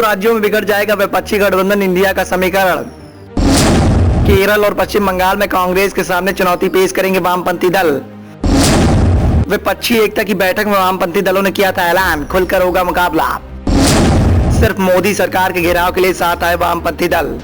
राज्यों में बिगड़ जाएगा विपक्षी गठबंधन इंडिया का समीकरण। केरल और पश्चिम बंगाल में कांग्रेस के सामने चुनौती पेश करेंगे वामपंथी दल। विपक्षी एकता की बैठक में वामपंथी दलों ने किया था ऐलान, खुलकर होगा मुकाबला। सिर्फ मोदी सरकार के घेराव के लिए साथ आए वामपंथी दल।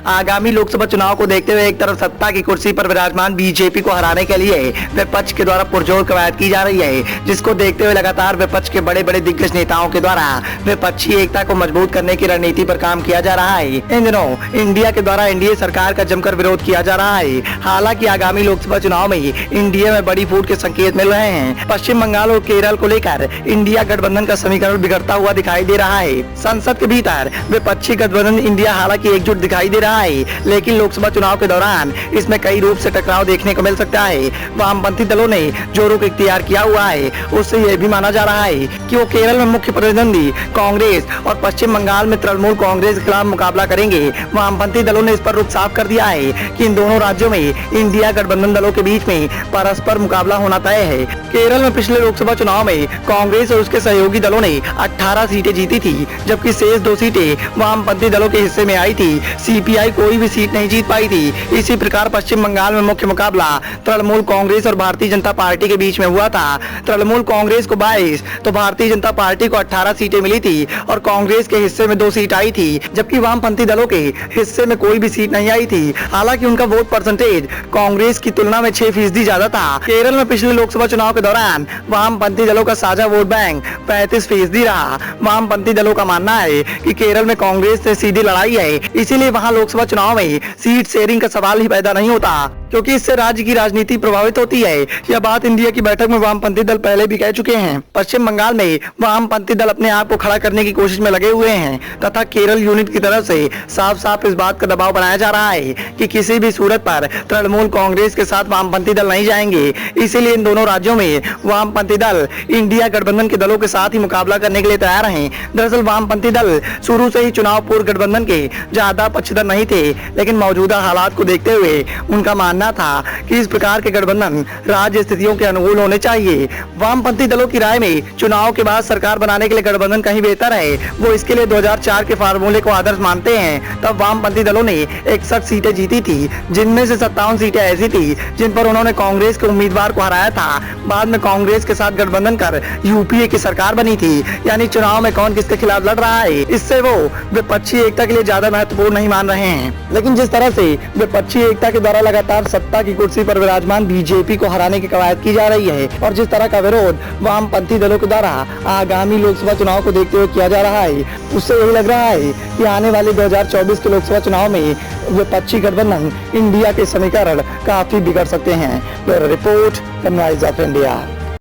आगामी लोकसभा चुनाव को देखते हुए एक तरफ सत्ता की कुर्सी पर विराजमान बीजेपी को हराने के लिए विपक्ष के द्वारा पुरजोर कवायद की जा रही है, जिसको देखते हुए लगातार विपक्ष के बड़े बड़े दिग्गज नेताओं के द्वारा विपक्षी एकता को मजबूत करने की रणनीति पर काम किया जा रहा है। इन दिनों इंडिया के द्वारा एनडीए सरकार का जमकर विरोध किया जा रहा है। हालांकि आगामी लोकसभा चुनाव में इंडिया में बड़ी फूट के संकेत मिल रहे हैं। पश्चिम बंगाल और केरल को लेकर इंडिया गठबंधन का समीकरण बिगड़ता हुआ दिखाई दे रहा है। संसद के भीतर विपक्षी गठबंधन इंडिया हालांकि एकजुट दिखाई दे रहा है, लेकिन लोकसभा चुनाव के दौरान इसमें कई रूप से टकराव देखने को मिल सकता है। वामपंथी दलों ने जो रुख इख्तियार किया हुआ है, उससे यह भी माना जा रहा है कि वो केरल में मुख्य प्रतिद्वंदी कांग्रेस और पश्चिम बंगाल में तृणमूल कांग्रेस के खिलाफ मुकाबला करेंगे। वामपंथी दलों ने इस पर रुख साफ कर दिया है कि इन दोनों राज्यों में इंडिया गठबंधन दलों के बीच में परस्पर मुकाबला होना तय है। केरल में पिछले लोकसभा चुनाव में कांग्रेस और उसके सहयोगी दलों ने 18 सीटें जीती थी, जबकि शेष 2 सीटें वामपंथी दलों के हिस्से में आई थी। सीपीआई कोई भी सीट नहीं जीत पाई थी। इसी प्रकार पश्चिम बंगाल में मुख्य मुकाबला तृणमूल कांग्रेस और भारतीय जनता पार्टी के बीच में हुआ था। तृणमूल कांग्रेस को 22 तो भारतीय जनता पार्टी को 18 सीटें मिली थी और कांग्रेस के हिस्से में 2 सीट आई थी, जबकि वामपंथी दलों के हिस्से में कोई भी सीट नहीं आई थी। हालांकि उनका वोट परसेंटेज कांग्रेस की तुलना में 6% ज्यादा था। केरल में पिछले लोकसभा चुनाव के दौरान वामपंथी दलों का साझा वोट बैंक 35% रहा। वामपंथी दलों का मानना है कि केरल में कांग्रेस से सीधी लड़ाई है, इसीलिए वहां लोकसभा चुनाव में सीट शेयरिंग का सवाल ही पैदा नहीं होता, क्योंकि इससे राज्य की राजनीति प्रभावित होती है। यह बात इंडिया की बैठक में वामपंथी दल पहले भी कह चुके हैं। पश्चिम बंगाल में वामपंथी दल अपने आप को खड़ा करने की कोशिश में लगे हुए हैं तथा केरल यूनिट की तरफ से साफ साफ इस बात का दबाव बनाया जा रहा है कि किसी भी सूरत पर तृणमूल कांग्रेस के साथ वामपंथी दल नहीं जाएंगे। इसीलिए इन दोनों राज्यों में वामपंथी दल इंडिया गठबंधन के दलों के साथ ही मुकाबला करने के लिए तैयार हैं। दरअसल वामपंथी दल शुरू से ही चुनाव पूर्व गठबंधन के ज्यादा पक्षधर नहीं थे, लेकिन मौजूदा हालात को देखते हुए उनका मानना था कि इस प्रकार के गठबंधन राज्य स्थितियों के अनुकूल होने चाहिए। वामपंथी दलों की राय में चुनाव के बाद सरकार बनाने के लिए गठबंधन कहीं बेहतर है। वो इसके लिए 2004 के फार्मूले को आदर्श मानते हैं। तब वामपंथी दलों ने 61 सीटें जीती थी, जिनमें से 57 सीटें ऐसी थी जिन पर उन्होंने कांग्रेस के उम्मीदवार को हराया था। बाद में कांग्रेस के साथ गठबंधन कर यूपीए की सरकार बनी थी। यानी चुनाव में कौन किसके खिलाफ लड़ रहा है, इससे वो विपक्षी एकता के लिए ज्यादा महत्वपूर्ण नहीं मान रहे हैं। लेकिन जिस तरह से विपक्षी एकता के द्वारा लगातार सत्ता की कुर्सी पर विराजमान बीजेपी को हराने की कवायद की जा रही है और जिस तरह का विरोध वामपंथी दलों के द्वारा आगामी लोकसभा चुनाव को देखते हुए किया जा रहा है, उससे यही लग रहा है कि आने वाले 2024 के लोकसभा चुनाव में विपक्षी गठबंधन इंडिया के समीकरण काफी बिगड़ सकते हैं। Report, sunrise of India.